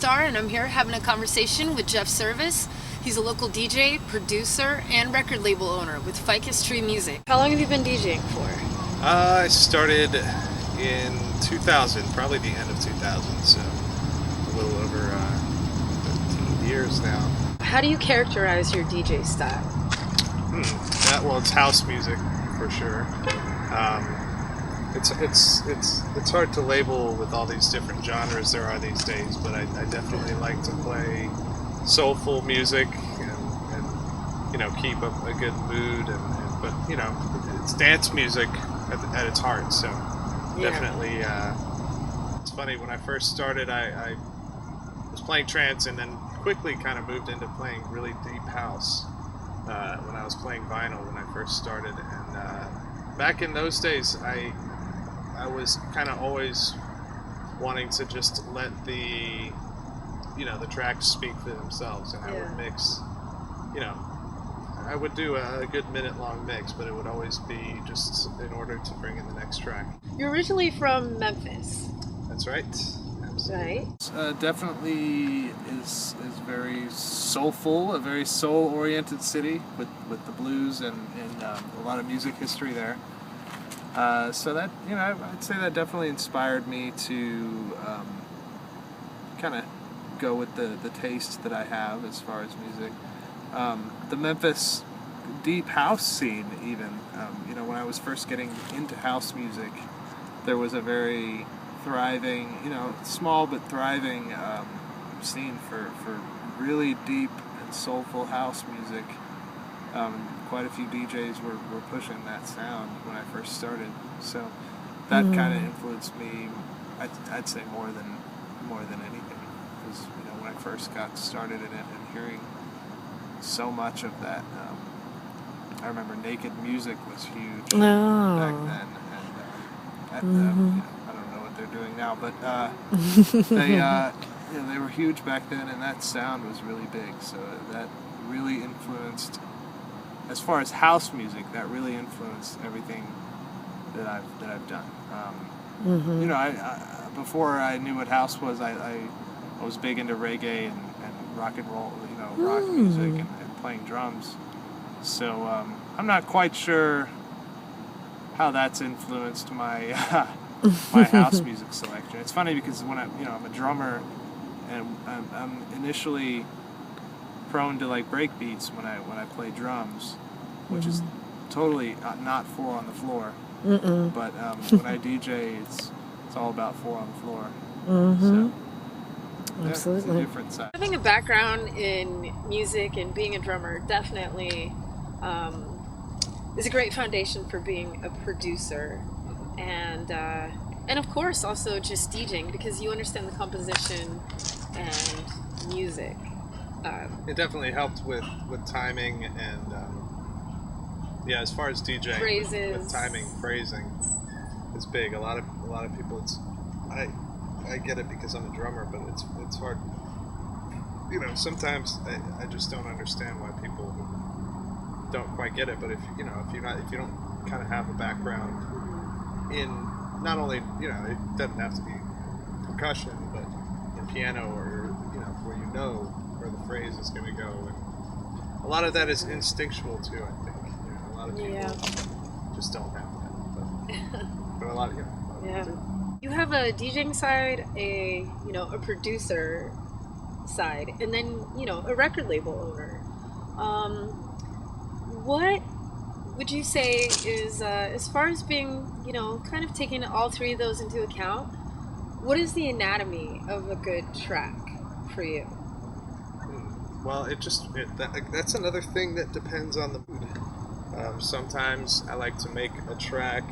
And I'm here having a conversation with Jeff Service. He's a local DJ, producer, and record label owner with Ficus Tree Music. How long have you been DJing for? I started in 2000, probably the end of 2000, so a little over 13 years now. How do you characterize your DJ style? Well, it's house music for sure. It's hard to label with all these different genres there are these days, but I definitely like to play soulful music and keep up a good mood but it's dance music at its heart, so yeah. Definitely it's funny, when I first started I was playing trance and then quickly kind of moved into playing really deep house when I was playing vinyl when I first started, and back in those days I was kind of always wanting to just let the tracks speak for themselves, and I would mix, I would do a good minute-long mix, but it would always be just in order to bring in the next track. You're originally from Memphis. That's right. Absolutely. Right. Definitely is very soulful, a very soul-oriented city with the blues and a lot of music history there. So that, I'd say that definitely inspired me to kind of go with the taste that I have as far as music. The Memphis deep house scene, even, when I was first getting into house music, there was a very thriving, small but thriving scene for really deep and soulful house music. Quite a few DJs were pushing that sound when I first started, so that kind of influenced me. I'd say more than anything, because when I first got started in it and hearing so much of that, I remember Naked Music was huge back then, and I don't know what they're doing now, but they were huge back then, and that sound was really big. So that really influenced. As far as house music, that really influenced everything that I've done. I before I knew what house was, I was big into reggae and rock and roll, rock music and playing drums. So I'm not quite sure how that's influenced my my house music selection. It's funny because when I'm a drummer, and I'm initially prone to like break beats when I play drums, which is totally not 4 on the floor. But when I DJ, it's all about 4 on the floor. So, absolutely, it's a different side. Having a background in music and being a drummer definitely is a great foundation for being a producer, and of course also just DJing, because you understand the composition and music. It definitely helped with timing and as far as DJing, with timing, phrasing is big. A lot of people, I get it because I'm a drummer, but it's hard. Sometimes I just don't understand why people don't quite get it. But if you don't kind of have a background in not only it doesn't have to be percussion, but in piano or where where the phrase is going to go, a lot of that is instinctual too. I think a lot of people just don't have that, but a lot of You have a DJing side, a producer side, and then a record label owner. What would you say is, as far as being, kind of taking all three of those into account, what is the anatomy of a good track for you? Well, that's another thing that depends on the mood. Sometimes I like to make a track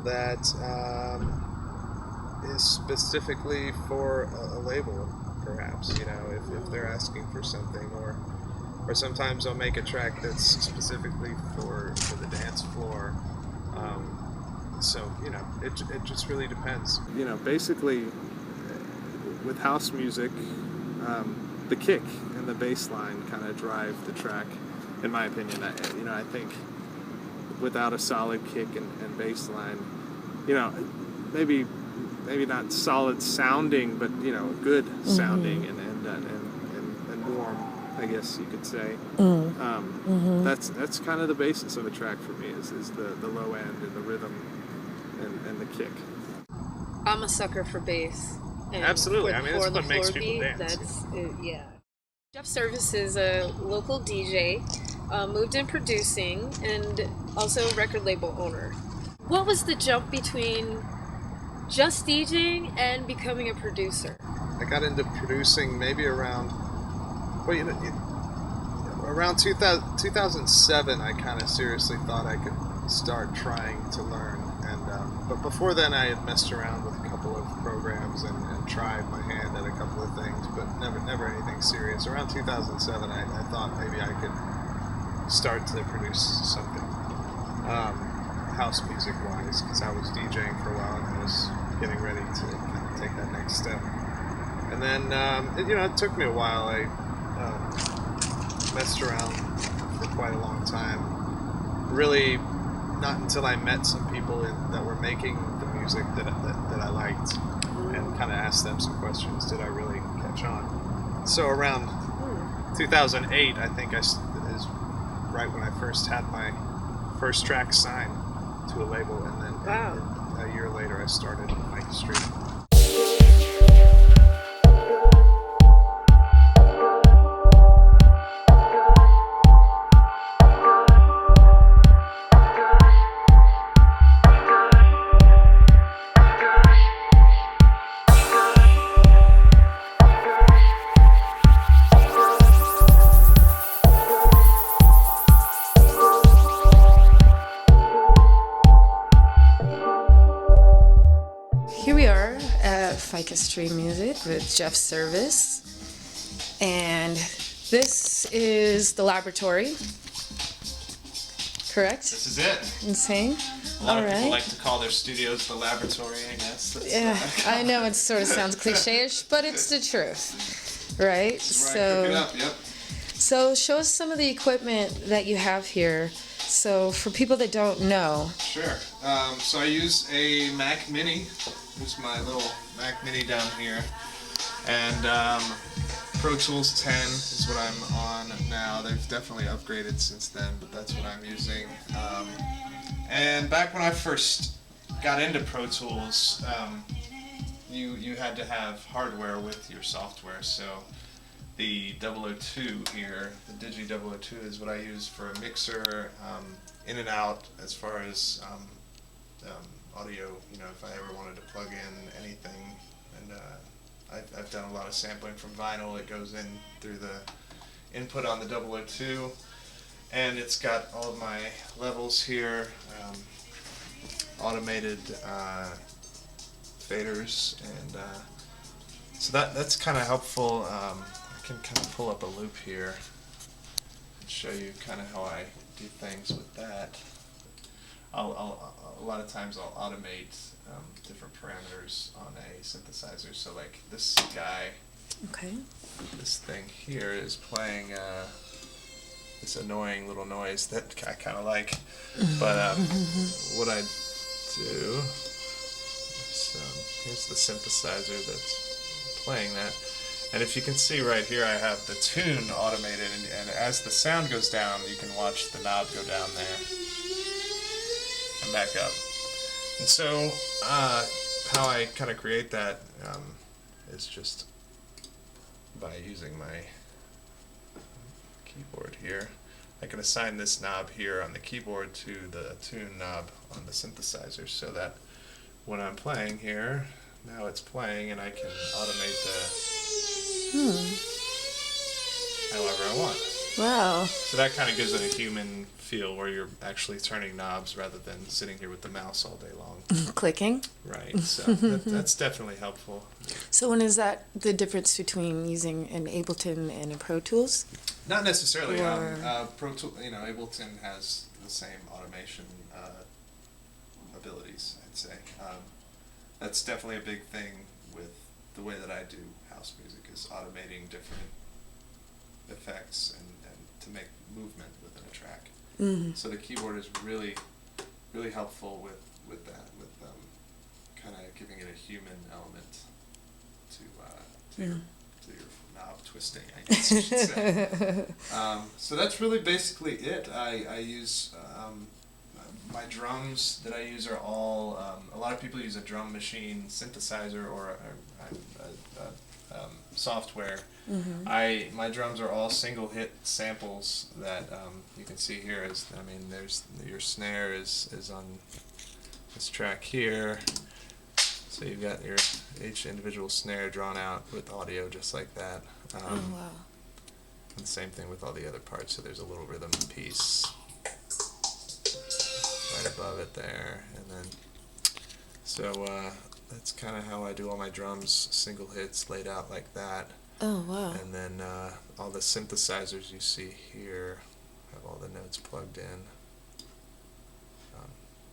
that is specifically for a label, perhaps, if they're asking for something, or sometimes I'll make a track that's specifically for the dance floor. So it just really depends. Basically, with house music, the kick and the bass line kind of drive the track, in my opinion. I think without a solid kick and bass line, maybe not solid sounding, but good sounding and warm, I guess you could say. That's kind of the basis of a track for me is the low end and the rhythm and the kick. I'm a sucker for bass. And absolutely. I mean, that's what makes people dance. That's Jeff Service is a local DJ, moved in producing, and also record label owner. What was the jump between just DJing and becoming a producer? I got into producing maybe around 2007. I kind of seriously thought I could start trying to learn, but before then I had messed around with a couple of programs and tried my hand at a couple of things, but never anything serious. Around 2007, I thought maybe I could start to produce something house music wise, because I was DJing for a while and I was getting ready to kind of take that next step. And then it took me a while. I messed around for quite a long time. Really, not until I met some people that were making the music that I liked, and kind of asked them some questions, did I really catch on? So around 2008, I think is right when I first had my first track signed to a label, and then a year later I started Ficus Tree. Here we are at Ficus Tree Music with Jeff Service, and this is the laboratory, correct? This is it. Insane. A lot of people like to call their studios the laboratory, I guess. I know it sort of sounds cliche-ish, but it's the truth, right? That's where I cook it up, yep. So show us some of the equipment that you have here. So for people that don't know. Sure. So I use a Mac Mini. Here's my little Mac Mini down here. And Pro Tools 10 is what I'm on now. They've definitely upgraded since then, but that's what I'm using. And back when I first got into Pro Tools, you had to have hardware with your software. So the 002 here, the Digi 002 is what I use for a mixer, in and out as far as audio, if I ever wanted to plug in anything. And I've done a lot of sampling from vinyl. It goes in through the input on the 002, and it's got all of my levels here, automated faders, and so that's kind of helpful. I can kind of pull up a loop here and show you kind of how I do things with that. A lot of times I'll automate different parameters on a synthesizer. So like this guy, this thing here is playing this annoying little noise that I kind of like. But what I do is here's the synthesizer that's playing that. And if you can see right here, I have the tune automated, and as the sound goes down, you can watch the knob go down there and back up. And so, how I kind of create that is just by using my keyboard here. I can assign this knob here on the keyboard to the tune knob on the synthesizer, so that when I'm playing here, now it's playing, and I can automate however I want. Wow. So that kind of gives it a human feel, where you're actually turning knobs rather than sitting here with the mouse all day long. Clicking. Right, so that's definitely helpful. So when is that the difference between using an Ableton and a Pro Tools? Not necessarily. Or- Pro Tool, Ableton has the same automation abilities, I'd say. That's definitely a big thing with the way that I do house music, is automating different effects and to make movement within a track. Mm-hmm. So the keyboard is really, really helpful with that, with kind of giving it a human element to your knob twisting, I guess you should say. So that's really basically it. I use my drums that I use are all, a lot of people use a drum machine synthesizer or a software. Mm-hmm. My drums are all single hit samples that you can see here. There's your snare is on this track here. So you've got each individual snare drawn out with audio just like that. Oh, wow. And the same thing with all the other parts. So there's a little rhythm piece right above it there, and then that's kind of how I do all my drums, single hits laid out like that. Oh, wow. And then all the synthesizers you see here have all the notes plugged in.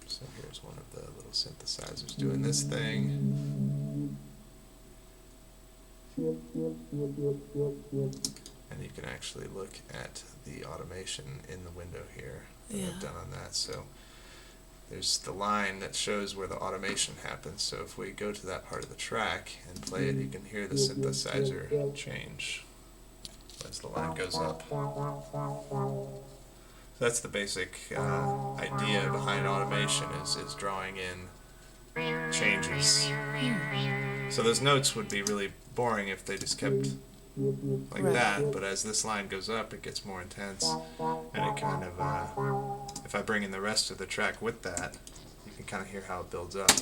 So here's one of the little synthesizers doing this thing. And you can actually look at the automation in the window here that I've done on that. So there's the line that shows where the automation happens. So if we go to that part of the track and play it, you can hear the synthesizer change as the line goes up. So that's the basic idea behind automation, is drawing in changes. So those notes would be really boring if they just kept like that, but as this line goes up, it gets more intense, and it kind of, if I bring in the rest of the track with that, you can kind of hear how it builds up.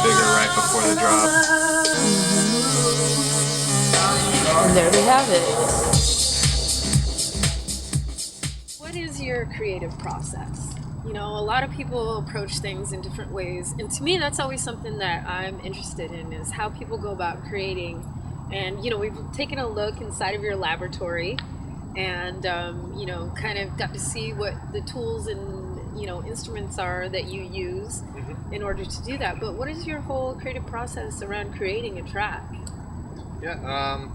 Bigger right before the drop. And there we have it. What is your creative process? A lot of people approach things in different ways, and to me that's always something that I'm interested in, is how people go about creating. And we've taken a look inside of your laboratory and kind of got to see what the tools and instruments are that you use in order to do that. But what is your whole creative process around creating a track? Yeah,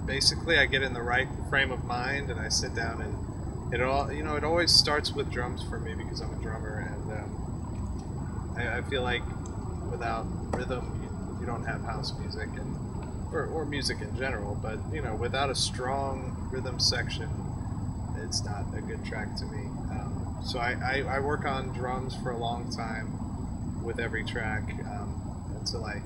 basically I get in the right frame of mind and I sit down, and it always starts with drums for me, because I'm a drummer, and I feel like without rhythm you don't have house music, or music in general, but without a strong rhythm section, it's not a good track to me. So I work on drums for a long time with every track, until I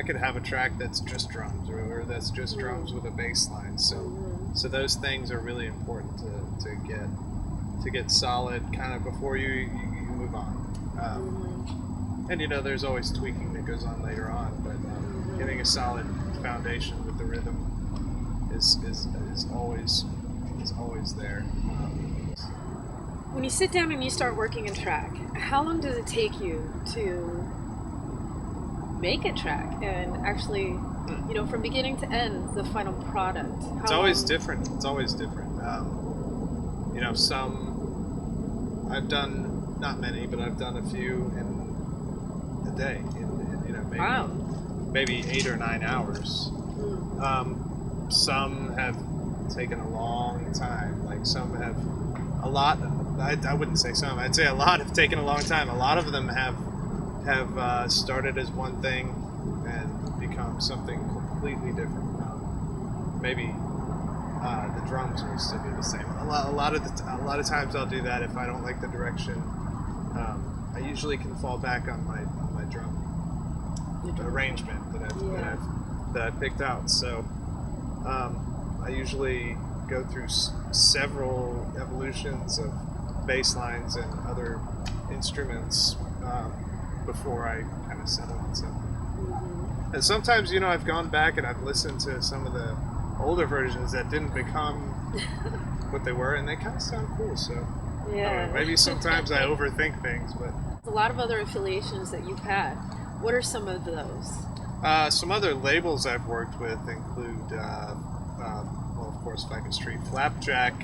could have a track that's just drums, or that's just drums with a bass line. So those things are really important to get solid kind of before you move on. And there's always tweaking that goes on later on, but getting a solid foundation with the rhythm is always there. When you sit down and you start working a track, how long does it take you to make a track and actually, from beginning to end, the final product? It's always different. I've done, not many, but I've done a few in a day, in maybe 8 or 9 hours. Some have taken a long time. Like some have a lot. I wouldn't say some. I'd say a lot have taken a long time. A lot of them have started as one thing and become something completely different. Maybe the drums will still be the same. A lot of times I'll do that if I don't like the direction. I usually can fall back on my drum arrangement that I picked out. So I usually go through several evolutions of bass lines and other instruments before I kind of settle on something. And sometimes, I've gone back and I've listened to some of the older versions that didn't become what they were, and they kind of sound cool. So maybe sometimes I overthink things, but a lot of other affiliations that you've had. What are some of those? Some other labels I've worked with include, well, of course, Ficus Tree, Flapjack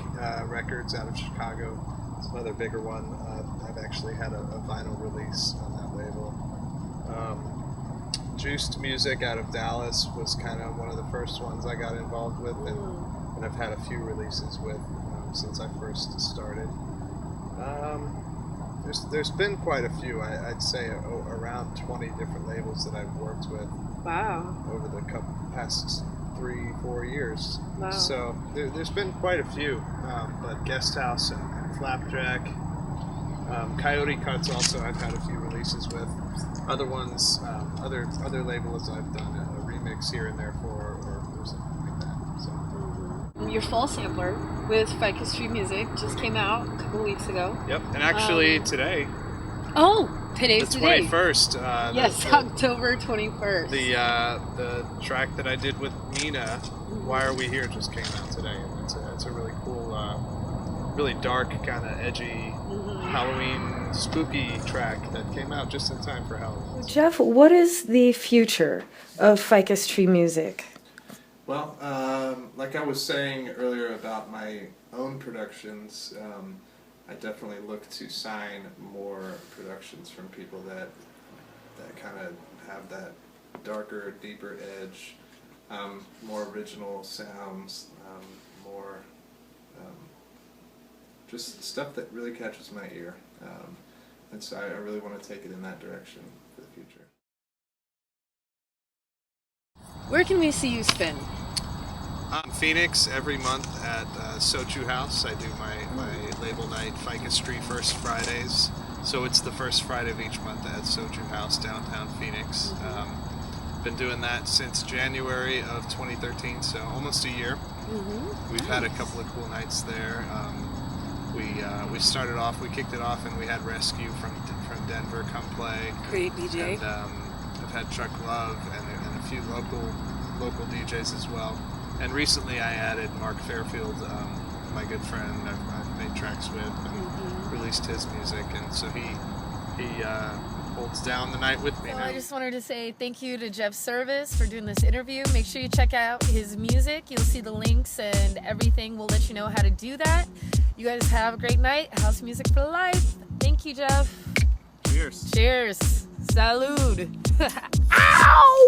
Records out of Chicago. It's another bigger one. I've actually had a vinyl release on that label. Juiced Music out of Dallas was kind of one of the first ones I got involved with, and I've had a few releases with since I first started. There's been quite a few. I'd say around 20 different labels that I've worked with. Wow. Over the past 3-4 years. Wow. So there's been quite a few, but Guest House and Flapjack, Coyote Cuts also I've had a few releases with. Other ones, other labels I've done a remix here and there for, or something like that. So. Your fall sampler with Ficus Tree Music just came out a couple weeks ago. Yep, and actually today. Oh, today's the the day. 21st. Yes, October 21st. The track that I did with Nina, Why Are We Here, just came out today. And it's a really cool, really dark, kind of edgy Halloween spooky track that came out just in time for Halloween. Jeff, what is the future of Ficus Tree Music? Well, like I was saying earlier about my own productions, I definitely look to sign more productions from people that kind of have that darker, deeper edge, more original sounds, more just stuff that really catches my ear. And so I really want to take it in that direction for the future. Where can we see you spin? Phoenix every month at Sochu House. I do my label night, Ficus Tree, first Fridays. So it's the first Friday of each month at Sochu House, downtown Phoenix. Been doing that since January of 2013, so almost a year. We've had a couple of cool nights there. We started off, we kicked it off, and we had Rescue from Denver come play. Great DJ. And I've had Chuck Love and a few local DJs as well. And recently I added Mark Fairfield, my good friend I've made tracks with and released his music, and so he holds down the night with me now. I just wanted to say thank you to Jeff Service for doing this interview. Make sure you check out his music. You'll see the links and everything. We'll let you know how to do that. You guys have a great night. House music for life. Thank you, Jeff. Cheers. Cheers. Salud. Ow!